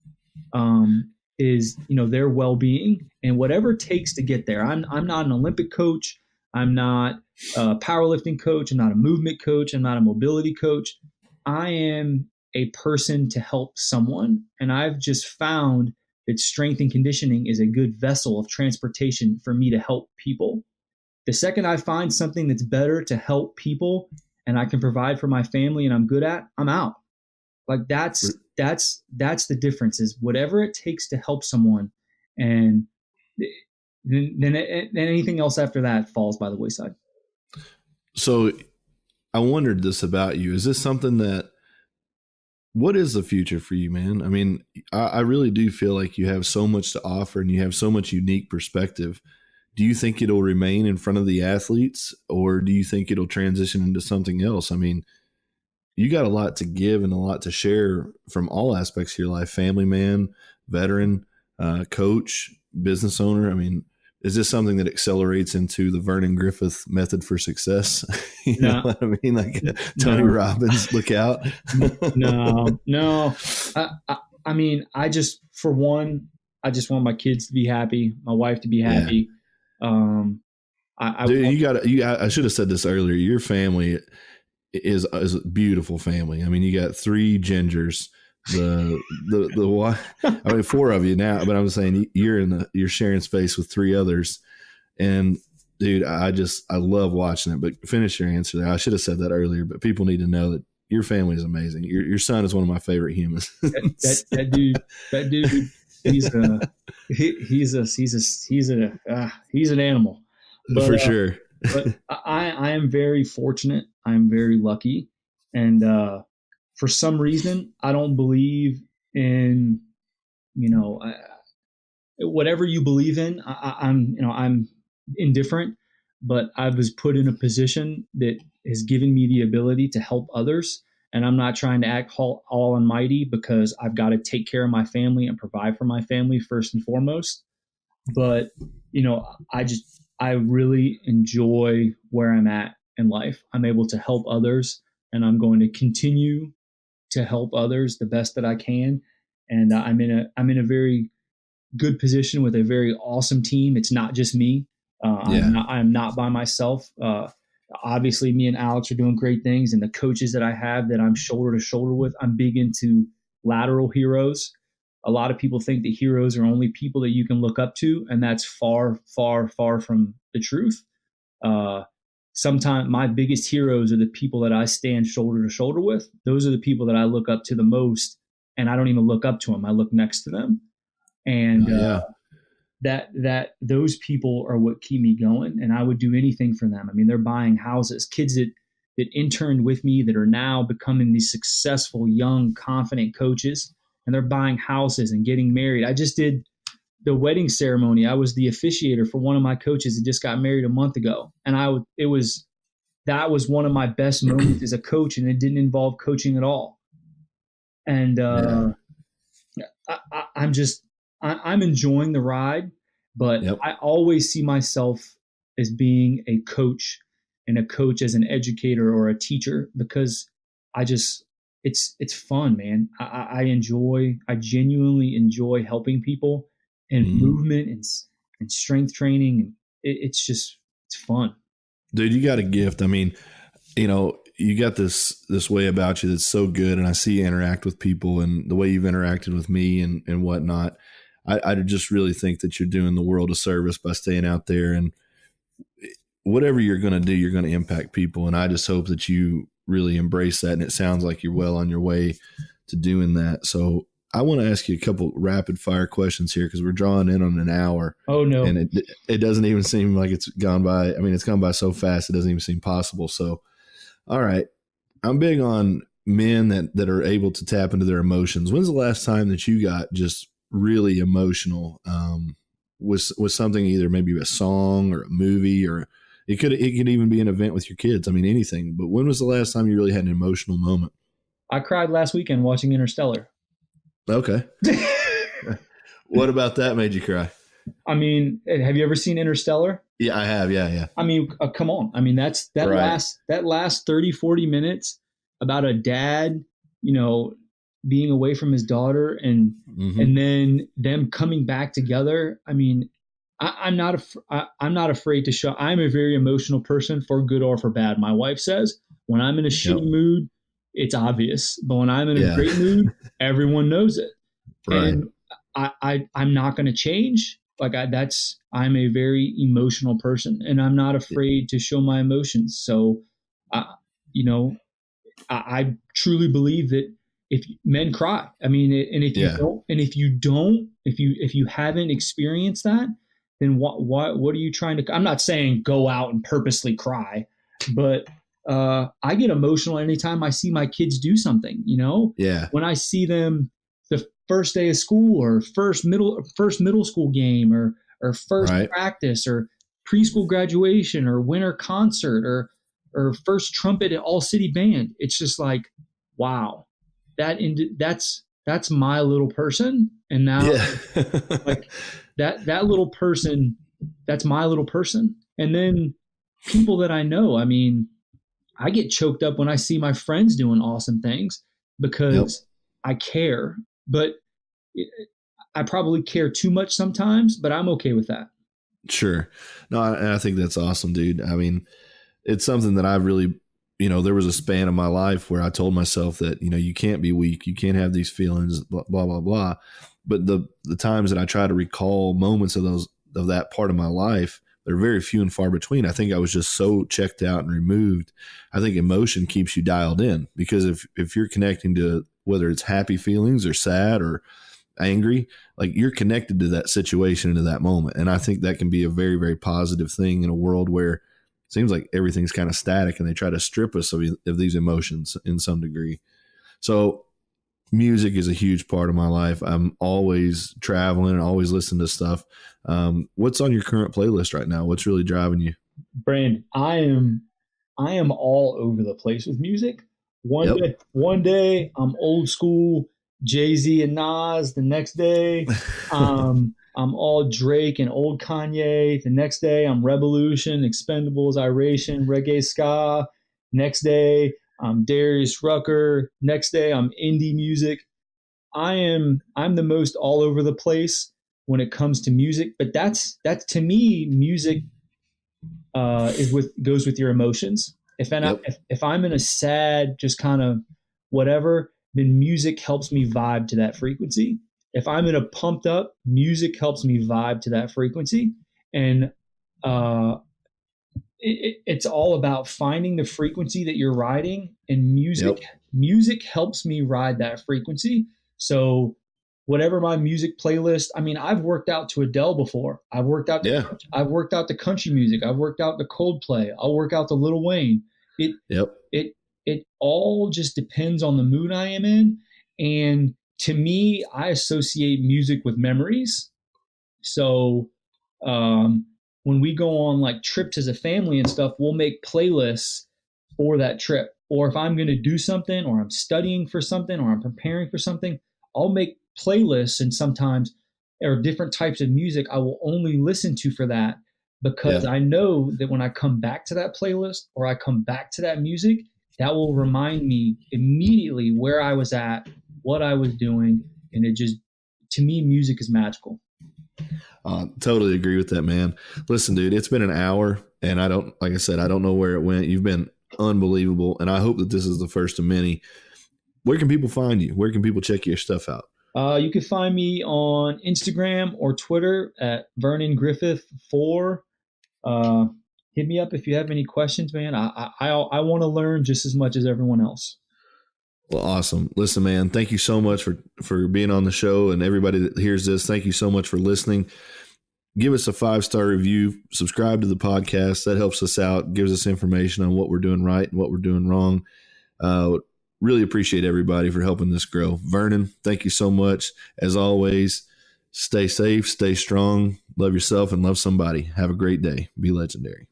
Is their well-being and whatever it takes to get there. I'm not an Olympic coach. I'm not a powerlifting coach. I'm not a movement coach. I'm not a mobility coach. I am a person to help someone. And I've just found that strength and conditioning is a good vessel of transportation for me to help people. The second I find something that's better to help people and I can provide for my family and I'm good at, I'm out. Like that's the difference is whatever it takes to help someone. And then anything else after that falls by the wayside. So I wondered this about you. Is this something what is the future for you, man? I mean, I really do feel like you have so much to offer and you have so much unique perspective. Do you think it'll remain in front of the athletes or do you think it'll transition into something else? I mean, you got a lot to give and a lot to share from all aspects of your life, family man, veteran, coach, business owner. I mean, is this something that accelerates into the Vernon Griffith method for success? You know what I mean? Like Tony Robbins, look out. No. I mean, I just want my kids to be happy, my wife to be happy. Yeah. Dude, I should have said this earlier. Your family is a beautiful family. I mean, you got 3 gingers. I mean, 4 of you now, but I'm saying you're sharing space with 3 others. And dude, I love watching it, but finish your answer there. I should have said that earlier, but people need to know that your family is amazing. Your son is one of my favorite humans. that dude, he's an animal. But, for sure. But I am very fortunate. I'm very lucky. And, for some reason, I don't believe in, whatever you believe in. I'm indifferent, but I was put in a position that has given me the ability to help others. And I'm not trying to act all almighty because I've got to take care of my family and provide for my family first and foremost. But, I really enjoy where I'm at in life. I'm able to help others and I'm going to continue to help others the best that I can. And I'm in a very good position with a very awesome team. It's not just me. I'm not by myself. Obviously me and Alex are doing great things and the coaches that I have that I'm shoulder to shoulder with, I'm big into lateral heroes. A lot of people think that heroes are only people that you can look up to, and that's far, far, far from the truth. sometimes my biggest heroes are the people that I stand shoulder to shoulder with. Those are the people that I look up to the most, and I don't even look up to them. I look next to them. And Yeah. that those people are what keep me going, and I would do anything for them. I mean, they're buying houses, kids that interned with me that are now becoming these successful, young, confident coaches, and they're buying houses and getting married. I just did the wedding ceremony. I was the officiator for one of my coaches that just got married a month ago, and that was one of my best moments as a coach, and it didn't involve coaching at all. And I'm enjoying the ride, but Yep. I always see myself as being a coach, and a coach as an educator or a teacher, because it's fun, man. I genuinely enjoy helping people, and movement and strength training. And it's fun. Dude, you got a gift. I mean, you got this way about you that's so good, and I see you interact with people and the way you've interacted with me and whatnot. I just really think that you're doing the world a service by staying out there, and whatever you're going to do, you're going to impact people. And I just hope that you really embrace that. And it sounds like you're well on your way to doing that. So I want to ask you a couple rapid fire questions here, because we're drawing in on an hour. Oh no. And it doesn't even seem like it's gone by. I mean, it's gone by so fast, it doesn't even seem possible. So, all right. I'm big on men that are able to tap into their emotions. When's the last time that you got just really emotional? Was something, either maybe a song or a movie, or it could even be an event with your kids. I mean, anything. But when was the last time you really had an emotional moment? I cried last weekend watching Interstellar. Okay. What about that made you cry? I mean, have you ever seen Interstellar? Yeah, I have. Yeah. I mean, come on. I mean, that Right. last 30, 40 minutes about a dad, being away from his daughter, and then them coming back together. I mean, I'm not afraid to show. I'm a very emotional person, for good or for bad. My wife says when I'm in a shitty mood, it's obvious, but when I'm in a great mood, everyone knows it. Right. And I'm not going to change. Like I'm a very emotional person, and I'm not afraid to show my emotions. So, I truly believe that if men cry, I mean, and if you haven't experienced that, then what are you trying to? I'm not saying go out and purposely cry, but I get emotional anytime I see my kids do something. Yeah. When I see them the first day of school, or first middle school game, or first practice, or preschool graduation, or winter concert, or first trumpet at all city band. It's just like, wow, that's my little person. And now like that little person, that's my little person. And then people that I know, I mean, I get choked up when I see my friends doing awesome things, because I care, but I probably care too much sometimes, but I'm okay with that. Sure. No, I think that's awesome, dude. I mean, it's something that I've really, there was a span of my life where I told myself that, you can't be weak. You can't have these feelings, blah, blah, blah, blah. But the times that I try to recall moments of that part of my life, they're very few and far between. I think I was just so checked out and removed. I think emotion keeps you dialed in, because if you're connecting to, whether it's happy feelings or sad or angry, like, you're connected to that situation and to that moment. And I think that can be a very, very positive thing in a world where it seems like everything's kind of static, and they try to strip us of these emotions in some degree. So music is a huge part of my life. I'm always traveling and always listening to stuff. What's on your current playlist right now? What's really driving you? Brand, I am all over the place with music. One day I'm old school Jay-Z and Nas. The next day, I'm all Drake and old Kanye. The next day, I'm Revolution, Expendables, Iration, Reggae Ska. Next day, I'm Darius Rucker. Next day, I'm indie music. I'm the most all over the place when it comes to music. But that's to me, music goes with your emotions. If I'm in a sad, just kind of whatever, then music helps me vibe to that frequency. If I'm in a pumped up, music helps me vibe to that frequency. And it's all about finding the frequency that you're riding, and Yep. music helps me ride that frequency. So whatever my music playlist, I mean, I've worked out to Adele before. Yeah. I've worked out to country music. I've worked out to Coldplay. I'll work out to Lil Wayne. It Yep. it it all just depends on the mood I am in. And to me, I associate music with memories. So um, when we go on like trips as a family and stuff, we'll make playlists for that trip. Or if I'm going to do something, or I'm studying for something, or I'm preparing for something, I'll make playlists. And sometimes there are different types of music I will only listen to for that, because Yeah. I know that when I come back to that playlist or I come back to that music, that will remind me immediately where I was at, what I was doing. And it just, to me, music is magical. Totally agree with that, man. Listen, dude, it's been an hour, and like I said, I don't know where it went. You've been unbelievable, and I hope that this is the first of many. Where can people find you? Where can people check your stuff out? You can find me on Instagram or Twitter at Vernon Griffith 4. Uh, Hit me up if you have any questions, man. I want to learn just as much as everyone else. Well, awesome. Listen, man, thank you so much for being on the show, and everybody that hears this, thank you so much for listening. Give us a 5-star review, subscribe to the podcast. That helps us out, gives us information on what we're doing right and what we're doing wrong. Really appreciate everybody for helping this grow. Vernon, thank you so much. As always, stay safe, stay strong, love yourself, and love somebody. Have a great day. Be legendary.